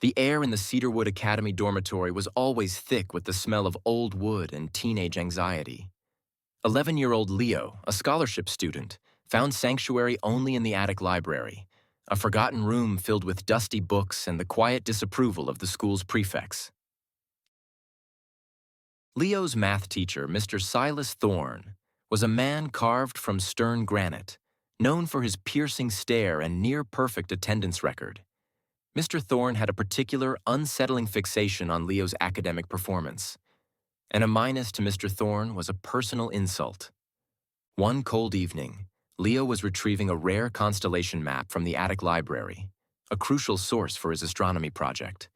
The air in the Cedarwood Academy dormitory was always thick with the smell of old wood and teenage anxiety. 11-year-old Leo, a scholarship student, found sanctuary only in the attic library, a forgotten room filled with dusty books and the quiet disapproval of the school's prefects. Leo's math teacher, Mr. Silas Thorne, was a man carved from stern granite, known for his piercing stare and near-perfect attendance record. Mr. Thorne had a particular, unsettling fixation on Leo's academic performance, and a minus to Mr. Thorne was a personal insult. One cold evening, Leo was retrieving a rare constellation map from the attic library, a crucial source for his astronomy project,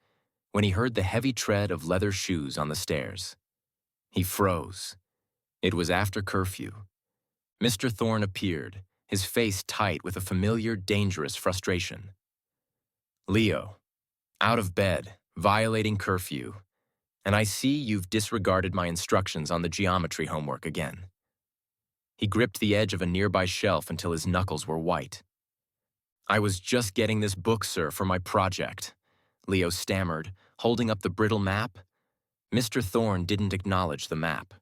when he heard the heavy tread of leather shoes on the stairs. He froze. It was after curfew. Mr. Thorne appeared, his face tight with a familiar, dangerous frustration. "Leo, out of bed, violating curfew, and I see you've disregarded my instructions on the geometry homework again." He gripped the edge of a nearby shelf until his knuckles were white. "I was just getting this book, sir, for my project," Leo stammered, holding up the brittle map. Mr. Thorne didn't acknowledge the map.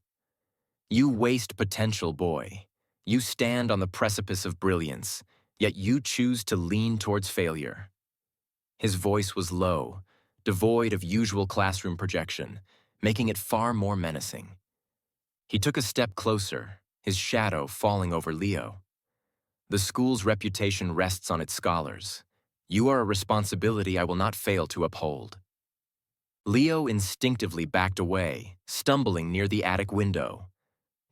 "You waste potential, boy. You stand on the precipice of brilliance, yet you choose to lean towards failure." His voice was low, devoid of usual classroom projection, making it far more menacing. He took a step closer, his shadow falling over Leo. "The school's reputation rests on its scholars. You are a responsibility I will not fail to uphold." Leo instinctively backed away, stumbling near the attic window.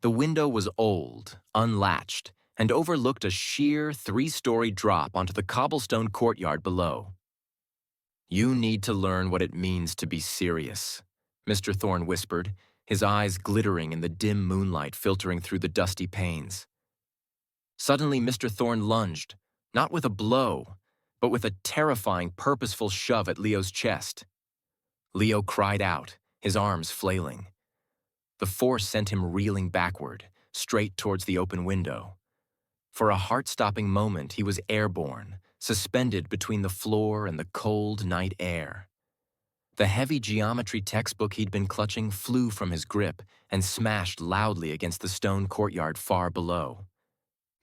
The window was old, unlatched, and overlooked a sheer 3-story drop onto the cobblestone courtyard below. "You need to learn what it means to be serious," Mr. Thorne whispered, his eyes glittering in the dim moonlight filtering through the dusty panes. Suddenly, Mr. Thorne lunged, not with a blow, but with a terrifying, purposeful shove at Leo's chest. Leo cried out, his arms flailing. The force sent him reeling backward, straight towards the open window. For a heart-stopping moment, he was airborne, suspended between the floor and the cold night air. The heavy geometry textbook he'd been clutching flew from his grip and smashed loudly against the stone courtyard far below.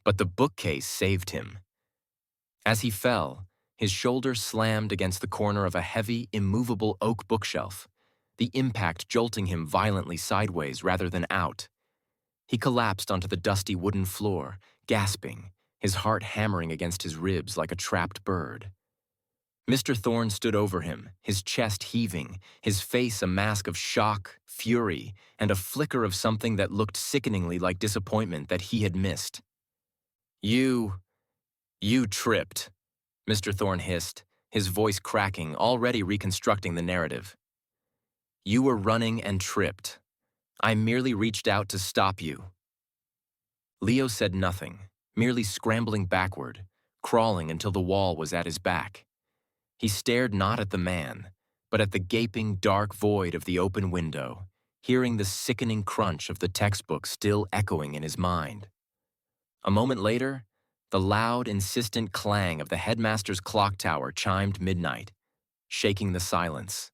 But the bookcase saved him. As he fell, his shoulder slammed against the corner of a heavy, immovable oak bookshelf, the impact jolting him violently sideways rather than out. He collapsed onto the dusty wooden floor, gasping, his heart hammering against his ribs like a trapped bird. Mr. Thorne stood over him, his chest heaving, his face a mask of shock, fury, and a flicker of something that looked sickeningly like disappointment that he had missed. You tripped," Mr. Thorne hissed, his voice cracking, already reconstructing the narrative. "You were running and tripped. I merely reached out to stop you." Leo said nothing, merely scrambling backward, crawling until the wall was at his back. He stared not at the man, but at the gaping, dark void of the open window, hearing the sickening crunch of the textbook still echoing in his mind. A moment later, the loud, insistent clang of the headmaster's clock tower chimed midnight, shaking the silence.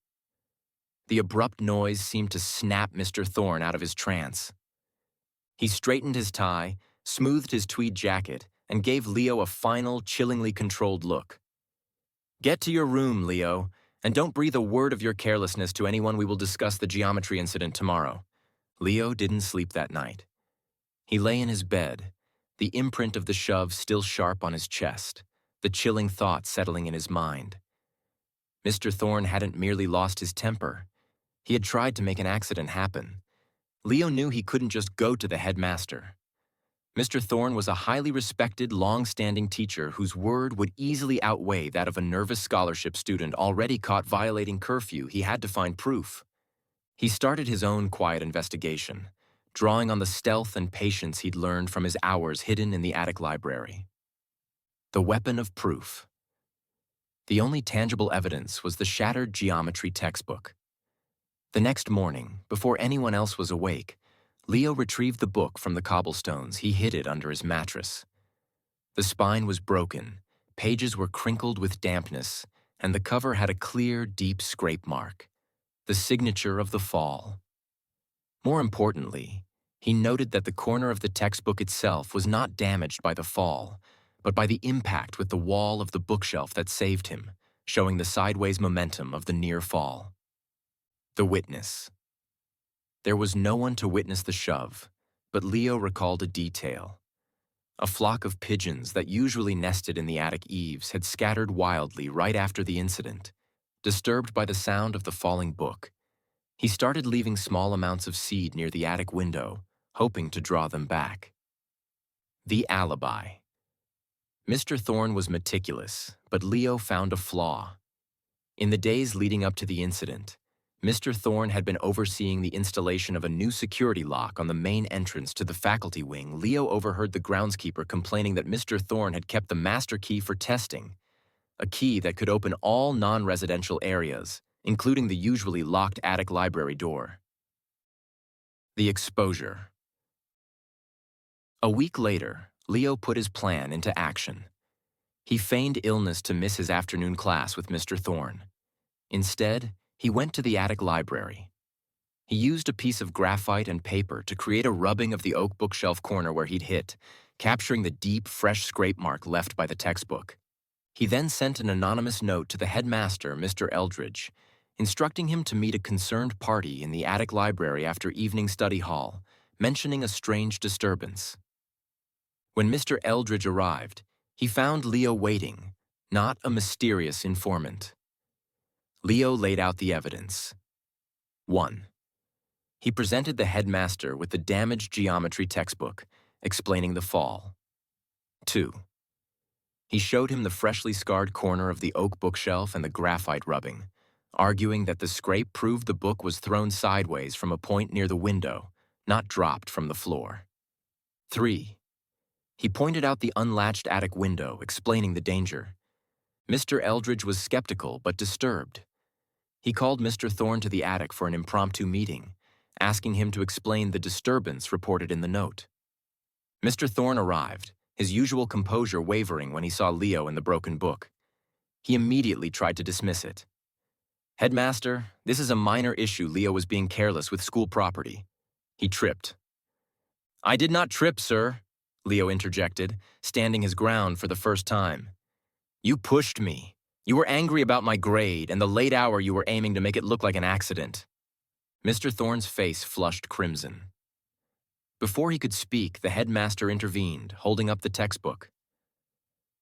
The abrupt noise seemed to snap Mr. Thorne out of his trance. He straightened his tie, smoothed his tweed jacket, and gave Leo a final, chillingly controlled look. "Get to your room, Leo, and don't breathe a word of your carelessness to anyone. We will discuss the geometry incident tomorrow." Leo didn't sleep that night. He lay in his bed, the imprint of the shove still sharp on his chest, the chilling thought settling in his mind. Mr. Thorne hadn't merely lost his temper. He had tried to make an accident happen. Leo knew he couldn't just go to the headmaster. Mr. Thorne was a highly respected, long-standing teacher whose word would easily outweigh that of a nervous scholarship student already caught violating curfew. He had to find proof. He started his own quiet investigation, drawing on the stealth and patience he'd learned from his hours hidden in the attic library. The weapon of proof. The only tangible evidence was the shattered geometry textbook. The next morning, before anyone else was awake, Leo retrieved the book from the cobblestones. He hid it under his mattress. The spine was broken, pages were crinkled with dampness, and the cover had a clear, deep scrape mark, the signature of the fall. More importantly, he noted that the corner of the textbook itself was not damaged by the fall, but by the impact with the wall of the bookshelf that saved him, showing the sideways momentum of the near fall. The witness. There was no one to witness the shove, but Leo recalled a detail. A flock of pigeons that usually nested in the attic eaves had scattered wildly right after the incident, disturbed by the sound of the falling book. He started leaving small amounts of seed near the attic window, hoping to draw them back. The alibi. Mr. Thorne was meticulous, but Leo found a flaw. In the days leading up to the incident, Mr. Thorne had been overseeing the installation of a new security lock on the main entrance to the faculty wing. Leo overheard the groundskeeper complaining that Mr. Thorne had kept the master key for testing, a key that could open all non-residential areas, including the usually locked attic library door. The exposure. A week later, Leo put his plan into action. He feigned illness to miss his afternoon class with Mr. Thorne. Instead, he went to the attic library. He used a piece of graphite and paper to create a rubbing of the oak bookshelf corner where he'd hit, capturing the deep, fresh scrape mark left by the textbook. He then sent an anonymous note to the headmaster, Mr. Eldridge, instructing him to meet a concerned party in the attic library after evening study hall, mentioning a strange disturbance. When Mr. Eldridge arrived, he found Leo waiting, not a mysterious informant. Leo laid out the evidence. 1. He presented the headmaster with the damaged geometry textbook, explaining the fall. 2. He showed him the freshly scarred corner of the oak bookshelf and the graphite rubbing, arguing that the scrape proved the book was thrown sideways from a point near the window, not dropped from the floor. 3. He pointed out the unlatched attic window, explaining the danger. Mr. Eldridge was skeptical but disturbed. He called Mr. Thorne to the attic for an impromptu meeting, asking him to explain the disturbance reported in the note. Mr. Thorne arrived, his usual composure wavering when he saw Leo and the broken book. He immediately tried to dismiss it. "Headmaster, this is a minor issue. Leo was being careless with school property." He tripped. "I did not trip, sir," Leo interjected, standing his ground for the first time. "You pushed me. You were angry about my grade and the late hour you were aiming to make it look like an accident." Mr. Thorne's face flushed crimson. Before he could speak, the headmaster intervened, holding up the textbook.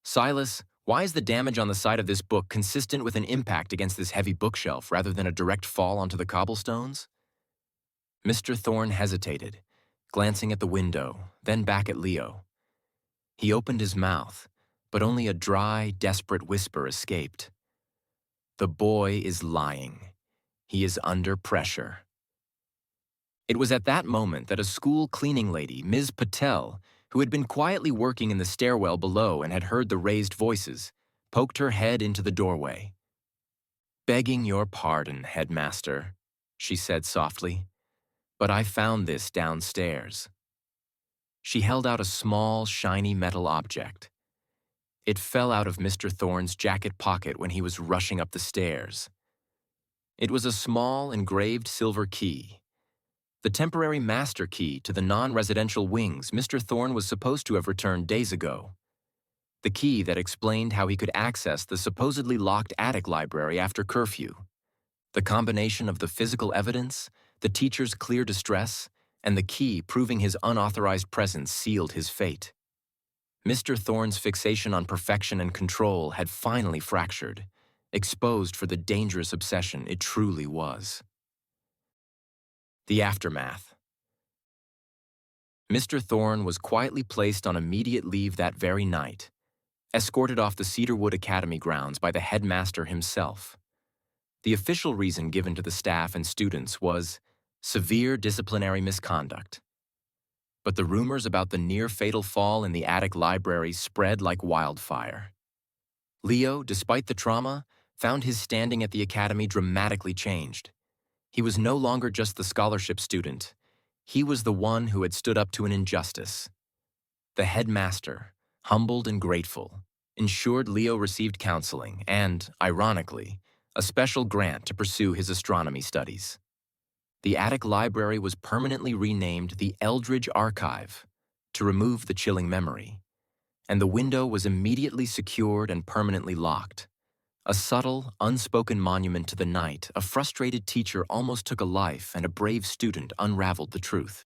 "Silas, why is the damage on the side of this book consistent with an impact against this heavy bookshelf rather than a direct fall onto the cobblestones?" Mr. Thorne hesitated, glancing at the window, then back at Leo. He opened his mouth, but only a dry, desperate whisper escaped. "The boy is lying. He is under pressure." It was at that moment that a school cleaning lady, Ms. Patel, who had been quietly working in the stairwell below and had heard the raised voices, poked her head into the doorway. "Begging your pardon, headmaster," she said softly, "but I found this downstairs." She held out a small, shiny metal object. It fell out of Mr. Thorne's jacket pocket when he was rushing up the stairs. It was a small, engraved silver key. The temporary master key to the non-residential wings Mr. Thorne was supposed to have returned days ago. The key that explained how he could access the supposedly locked attic library after curfew. The combination of the physical evidence, the teacher's clear distress, and the key proving his unauthorized presence sealed his fate. Mr. Thorne's fixation on perfection and control had finally fractured, exposed for the dangerous obsession it truly was. The aftermath. Mr. Thorne was quietly placed on immediate leave that very night, escorted off the Cedarwood Academy grounds by the headmaster himself. The official reason given to the staff and students was severe disciplinary misconduct. But the rumors about the near-fatal fall in the attic library spread like wildfire. Leo, despite the trauma, found his standing at the academy dramatically changed. He was no longer just the scholarship student. He was the one who had stood up to an injustice. The headmaster, humbled and grateful, ensured Leo received counseling and, ironically, a special grant to pursue his astronomy studies. The attic library was permanently renamed the Eldridge Archive to remove the chilling memory, and the window was immediately secured and permanently locked. A subtle, unspoken monument to the night a frustrated teacher almost took a life and a brave student unraveled the truth.